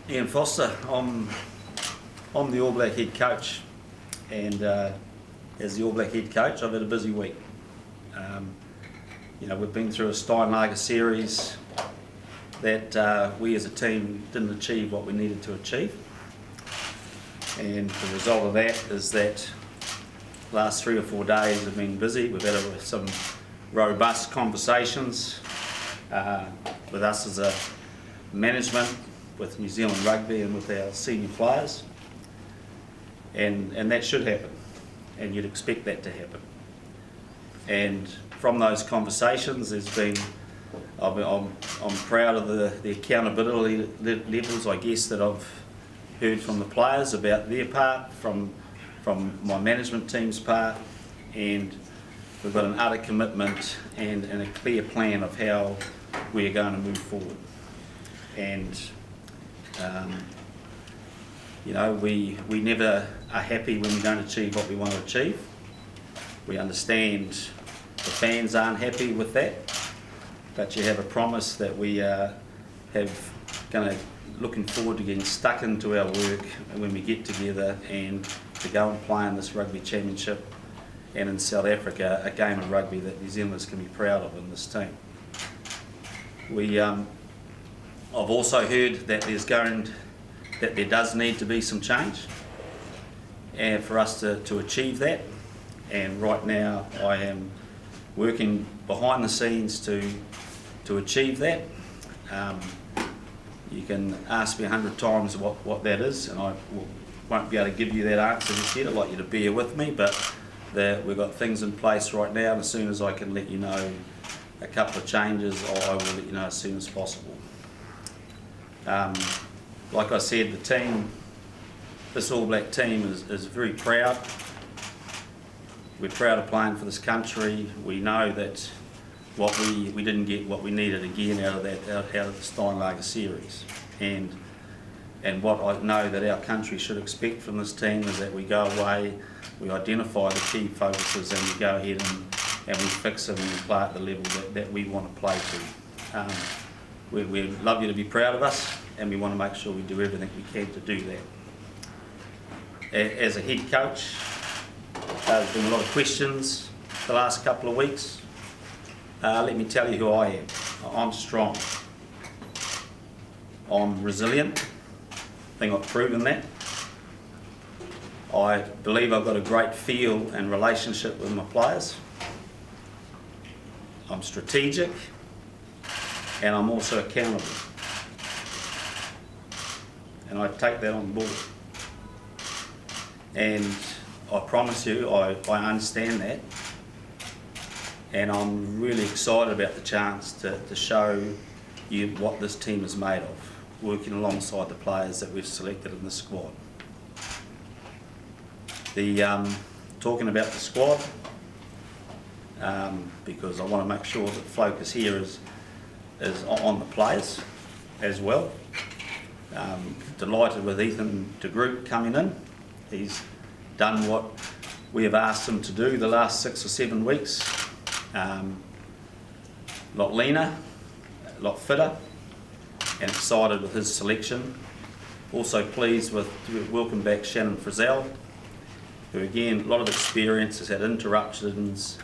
Ian Foster. I'm the All Black head coach, and as the All Black head coach, I've had a busy week. We've been through a Steinlager series that we as a team didn't achieve what we needed to achieve, and the result of that is that last 3 or 4 days have been busy. We've had some robust conversations with us as a management, with New Zealand Rugby and with our senior players, and that should happen, and you'd expect that to happen. And from those conversations, I'm proud of the accountability levels, I guess, that I've heard from the players about their part, from my management team's part, and we've got an utter commitment and a clear plan of how we are going to move forward. And we never are happy when we don't achieve what we want to achieve. We understand the fans aren't happy with that, but you have a promise that we looking forward to getting stuck into our work when we get together and to go and play in this rugby championship and in South Africa, a game of rugby that New Zealanders can be proud of in this team. I've also heard that there does need to be some change, and for us to achieve that. And right now, I am working behind the scenes to achieve that. You can ask me 100 times what that is, and I won't be able to give you that answer just yet. I'd like you to bear with me, but we've got things in place right now, and as soon as I can let you know a couple of changes, I will let you know as soon as possible. Like I said, this All Black team is very proud. We're proud of playing for this country. We know that we didn't get what we needed again out of the Steinlager series, and what I know that our country should expect from this team is that we go away, we identify the key focuses, and we go ahead and we fix them and we play at the level that we want to play to. We'd love you to be proud of us, and we want to make sure we do everything we can to do that. As a head coach, there's been a lot of questions the last couple of weeks. Let me tell you who I am. I'm strong. I'm resilient. I think I've proven that. I believe I've got a great feel and relationship with my players. I'm strategic, and I'm also accountable. And I take that on board. And I promise you, I understand that. And I'm really excited about the chance to show you what this team is made of, working alongside the players that we've selected in the squad. Talking about the squad, because I want to make sure that the focus here is on the players as well. Delighted with Ethan de Groot coming in. He's done what we have asked him to do the last 6 or 7 weeks. A lot leaner, a lot fitter, and excited with his selection. Also pleased with welcome back Shannon Frizzell, who again, a lot of experience, has had interruptions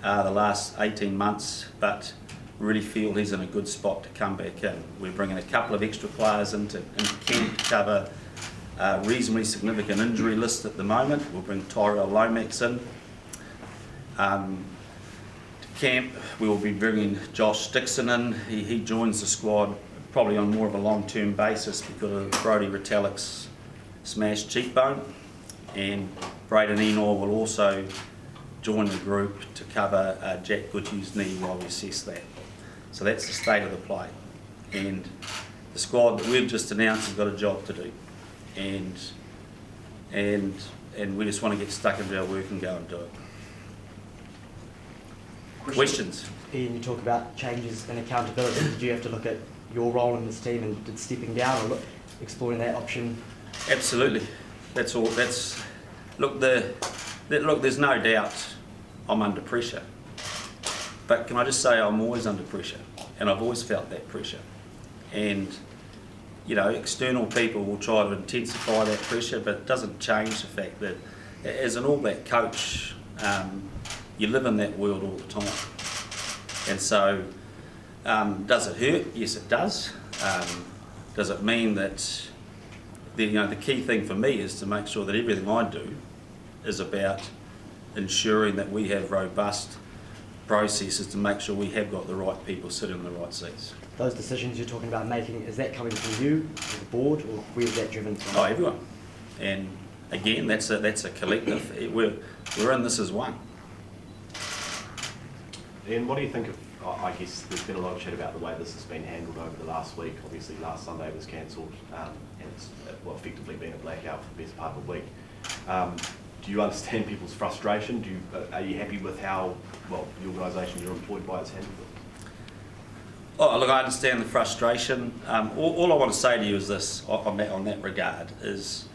the last 18 months, but really feel he's in a good spot to come back in. We're bringing a couple of extra players into camp to cover a reasonably significant injury list at the moment. We'll bring Tyrell Lomax in. To camp, we will be bringing Josh Dixon in. He joins the squad probably on more of a long-term basis because of Brodie Retallick's smashed cheekbone. And Braden Enor will also join the group to cover Jack Goodhue's knee while we assess that. So that's the state of the play. And the squad that we've just announced has got a job to do. And we just want to get stuck into our work and go and do it. Questions? Ian, you talk about changes and accountability. Did you have to look at your role in this team and did stepping down or exploring that option? Absolutely. That's all. Look, there's no doubt I'm under pressure. But can I just say I'm always under pressure, and I've always felt that pressure. And you know, external people will try to intensify that pressure, but it doesn't change the fact that as an All Black coach, you live in that world all the time. And so, does it hurt? Yes, it does. Does it mean that the key thing for me is to make sure that everything I do is about ensuring that we have robust processes to make sure we have got the right people sitting in the right seats. Those decisions you're talking about making, is that coming from you, the board, or where is that driven from? Oh, everyone. And again, that's a collective. We're in this as one. And what do you think of, I guess there's been a lot of chat about the way this has been handled over the last week. Obviously last Sunday it was cancelled, and it's effectively been a blackout for the best part of a week. Do you understand people's frustration? Are you happy with how, well, the organisation you're employed by has handled it? Oh, look, I understand the frustration. All I want to say to you is this, on that regard, is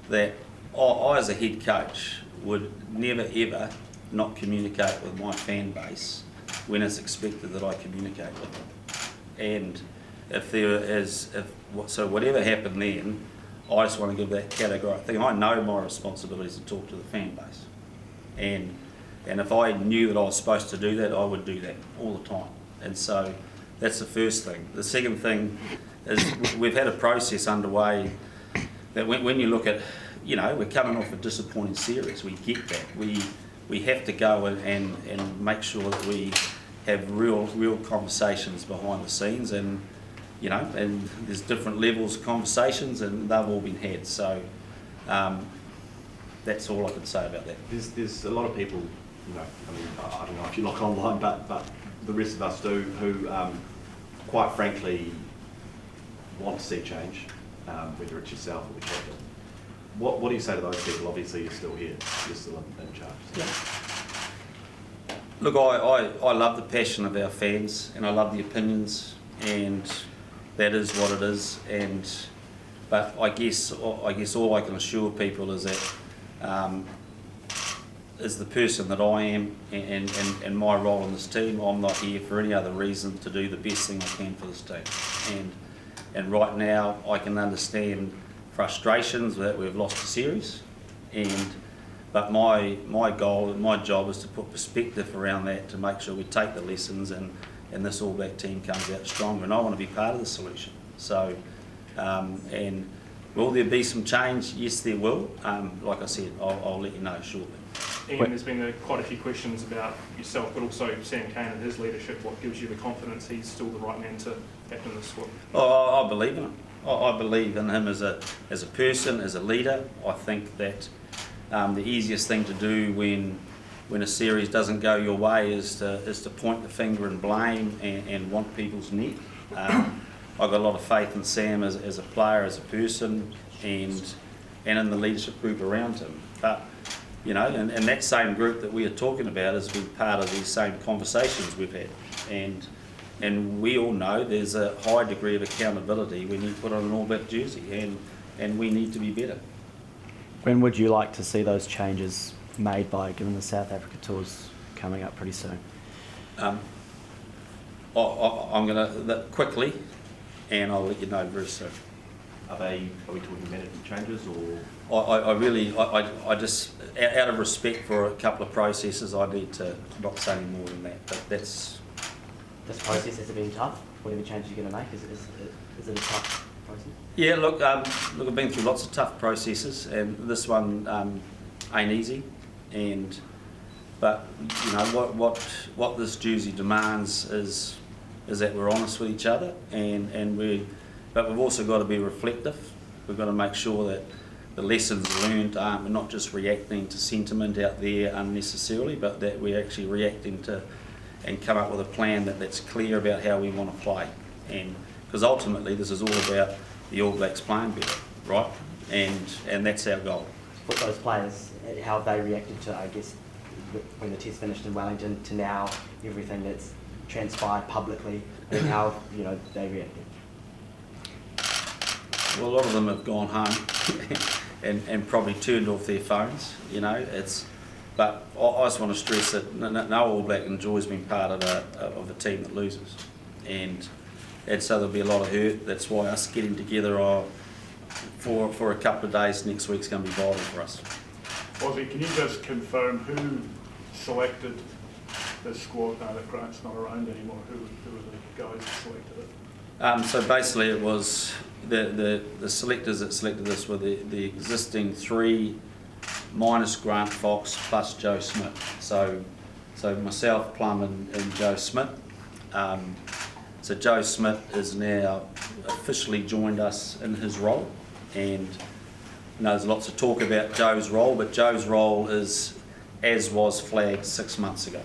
that I as a head coach would never ever not communicate with my fan base when it's expected that I communicate with them. And so whatever happened then, I just want to give that categorical thing. I know my responsibility is to talk to the fan base. And if I knew that I was supposed to do that, I would do that all the time. And so that's the first thing. The second thing is we've had a process underway that when you look at, we're coming off a disappointing series. We get that. We have to go and make sure that we have real conversations behind the scenes, and there's different levels of conversations, and they've all been had. So that's all I can say about that. There's a lot of people, I don't know if you look online, but the rest of us do, who quite frankly want to see change, whether it's yourself or the captain. What do you say to those people? Obviously you're still here, you're still in charge. So. Yeah. Look, I love the passion of our fans, and I love the opinions, and that is what it is. But I guess all I can assure people is that is the person that I am, and my role in this team. I'm not here for any other reason to do the best thing I can for this team. And right now I can understand frustrations that we've lost a series, but my goal and my job is to put perspective around that, to make sure we take the lessons and this All Black team comes out stronger, and I want to be part of the solution. So, and will there be some change? Yes, there will. Like I said, I'll let you know shortly. Ian, there's been quite a few questions about yourself, but also Sam Cane and his leadership. What gives you the confidence he's still the right man to captain this squad? Oh, I believe in him. I believe in him as a person, as a leader. I think that the easiest thing to do when a series doesn't go your way is to point the finger and blame and want people's neck. I've got a lot of faith in Sam as a player, as a person, and in the leadership group around him. But and that same group that we are talking about has been part of these same conversations we've had, and we all know there's a high degree of accountability when you put on an All Black jersey, and we need to be better. When would you like to see those changes made by, given the South Africa tours coming up pretty soon? I'm going to quickly, and I'll let you know very soon. Are we talking management changes, or? I just, out of respect for a couple of processes, I need to not say any more than that. But that's. This process has been tough. Whatever changes you're going to make, is it a tough process? Yeah, look, I've been through lots of tough processes, and this one ain't easy. But what this jersey demands is that we're honest with each other, but we've also got to be reflective. We've got to make sure that the lessons learned we're not just reacting to sentiment out there unnecessarily, but that we're actually reacting to and come up with a plan that's clear about how we want to play. And because ultimately this is all about the All Blacks playing better, right? And that's our goal. Put those players, how have they reacted to, I guess, when the test finished in Wellington to now, everything that's transpired publicly, and how they reacted? Well, a lot of them have gone home and probably turned off their phones. But I just want to stress that no All Black enjoys being part of a team that loses, and and so there'll be a lot of hurt. That's why us getting together for a couple of days next week's going to be vital for us. Ozzy, can you just confirm who selected the squad now that Grant's not around anymore? Who were the guys that selected it? So basically it was the selectors that selected this were the existing 3 minus Grant Fox plus Joe Smith. So myself, Plum and Joe Smith. So Joe Smith is now officially joined us in his role, and there's lots of talk about Joe's role, but Joe's role is as was flagged 6 months ago.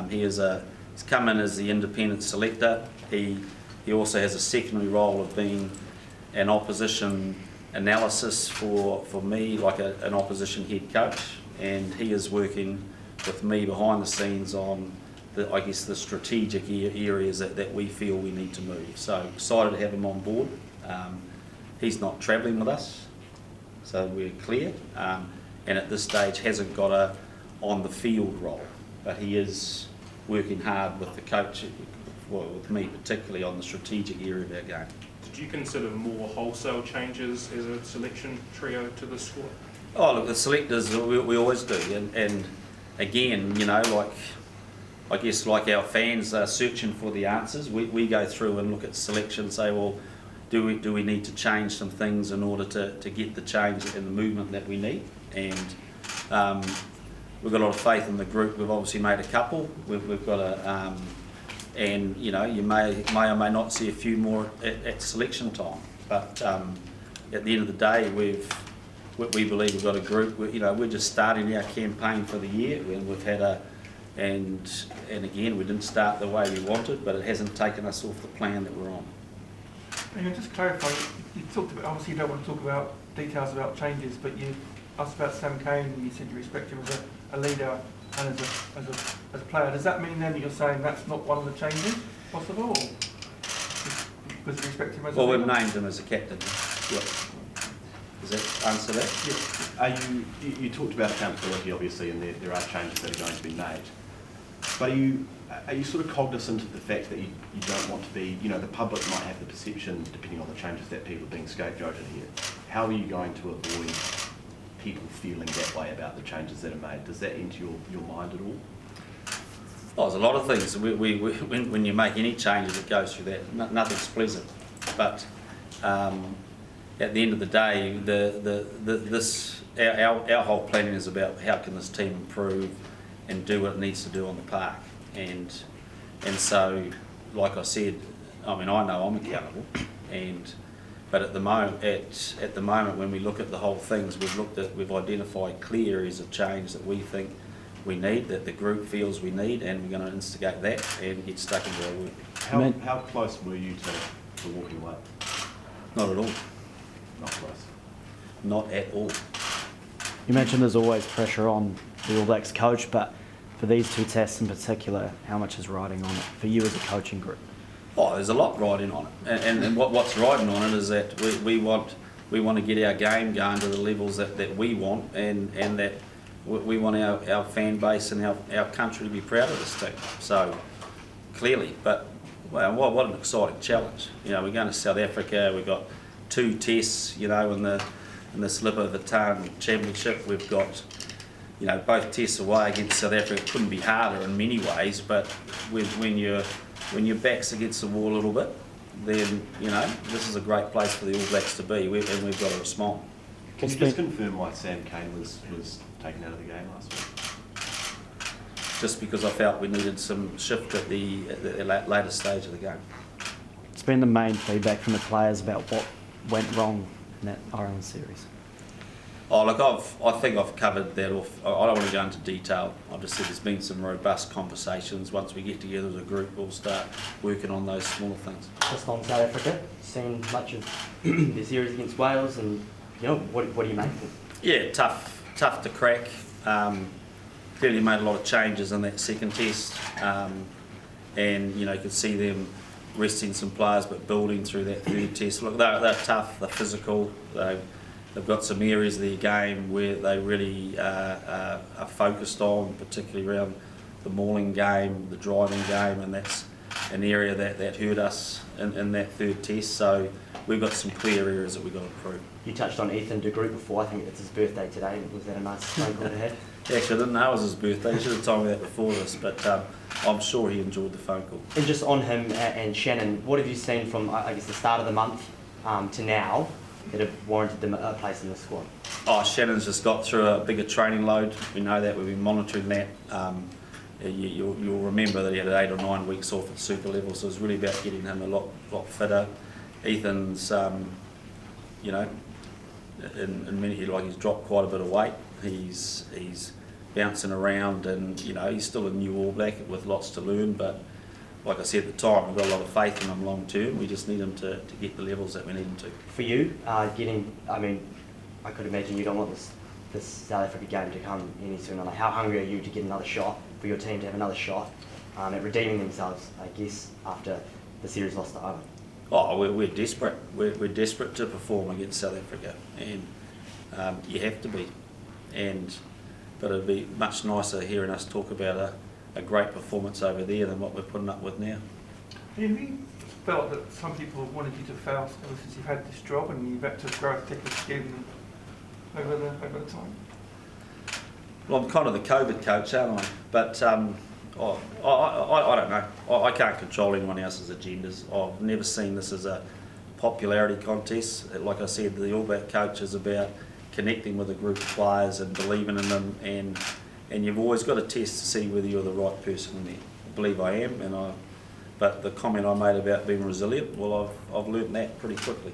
He's come in as the independent selector. He also has a secondary role of being an opposition analysis for me, like an opposition head coach, and he is working with me behind the scenes on the strategic areas that we feel we need to move. So excited to have him on board. He's not travelling with us, so we're clear, and at this stage hasn't got a on the field role, but he is working hard with the coach, well, with me particularly, on the strategic area of our game. Did you consider more wholesale changes as a selection trio to the squad? Oh look, the selectors, we always do, and again, I guess like our fans are searching for the answers, we go through and look at selection and say, well, do we need to change some things in order to get the change in the movement that we need? And we've got a lot of faith in the group. We've obviously made a couple. We've got a, and you may or may not see a few more at selection time. But at the end of the day, we believe we've got a group. We're just starting our campaign for the year, and we've had and again, we didn't start the way we wanted, but it hasn't taken us off the plan that we're on. And just clarify, you talked about, obviously you don't want to talk about details about changes, but you asked about Sam Cane, and you said you respect him as a leader and as a player. Does that mean then that you're saying that's not one of the changes possible, or because you respect him as a leader? Well, we've named him as a captain. Yep. Does that answer that? Yeah. You talked about accountability, obviously, and there are changes that are going to be made. But are you sort of cognizant of the fact that you don't want to be, the public might have the perception, depending on the changes, that people are being scapegoated here. How are you going to avoid people feeling that way about the changes that are made? Does that enter your mind at all? Oh, there's a lot of things. When you make any changes, it goes through that. Nothing's pleasant. But at the end of the day, our whole planning is about how can this team improve and do what it needs to do on the park. And so, like I said, I know I'm accountable. But at the moment, when we look at the whole things, we've identified clear areas of change that we think we need, that the group feels we need, and we're going to instigate that and get stuck into our work. How close were you to walking away? Not at all. Not close. Not at all. You mentioned there's always pressure on the All Blacks coach, but for these 2 tests in particular, how much is riding on it for you as a coaching group? Oh, there's a lot riding on it, and what's riding on it is that we want to get our game going to the levels that we want, and that we want our fan base and our country to be proud of this team. So clearly, but well, what an exciting challenge! We're going to South Africa. We've got 2 tests, in the Lipovitan Championship. We've got both tests away against South Africa. It couldn't be harder in many ways, but when your back's against the wall a little bit, then this is a great place for the All Blacks to be, and we've got to respond. Can you just confirm why Sam Cane was taken out of the game last week? Just because I felt we needed some shift at the later stage of the game. It's been the main feedback from the players about what went wrong in that Ireland series. Oh, look, I think I've covered that off. I don't want to go into detail. I've just said there's been some robust conversations. Once we get together as a group, we'll start working on those smaller things. Just on South Africa, seen much of the series against Wales, and what do you make of it? Yeah, tough to crack. Clearly made a lot of changes in that second test, and you could see them resting some players but building through that third test. Look, they're tough, they're physical. They've got some areas of their game where they really are focused on, particularly around the mauling game, the driving game, and that's an area that hurt us in that third test. So we've got some clear areas that we've got to improve. You touched on Lipovitan-D Rugby before. I think it's his birthday today. Was that a nice phone call to have? Actually, I didn't know it was his birthday. You should have told me that before this, but I'm sure he enjoyed the phone call. And just on him and Shannon, what have you seen from, I guess, the start of the month to now that have warranted them a place in the squad? Oh, Shannon's just got through a bigger training load. We know that. We've been monitoring that. You'll remember that he had 8 or 9 weeks off at super level, so it's really about getting him a lot fitter. Ethan's, you know, in many, he's dropped quite a bit of weight. He's bouncing around, and you know, he's still a new All Black with lots to learn. But like I said at the time, we've got a lot of faith in him long term. We just need him to get the levels that we need him to. For you, I mean, I could imagine you don't want this South Africa game to come any sooner. Like, how hungry are you to get another shot, for your team to have another shot at redeeming themselves, I guess, after the series lost to Ireland? Oh, we're desperate. We're desperate to perform against South Africa, and you have to be. But it'd be much nicer hearing us talk about a great performance over there than what we're putting up with now. Have you felt that some people have wanted you to fail ever since you've had this job, and you've had to grow thick skin over the time? Well, I'm kind of the COVID coach, aren't I? But I don't know. I can't control anyone else's agendas. I've never seen this as a popularity contest. Like I said, the All Black coach is about connecting with a group of players and believing in them, and you've always got to test to see whether you're the right person there. I believe I am, but the comment I made about being resilient, well, I've learnt that pretty quickly.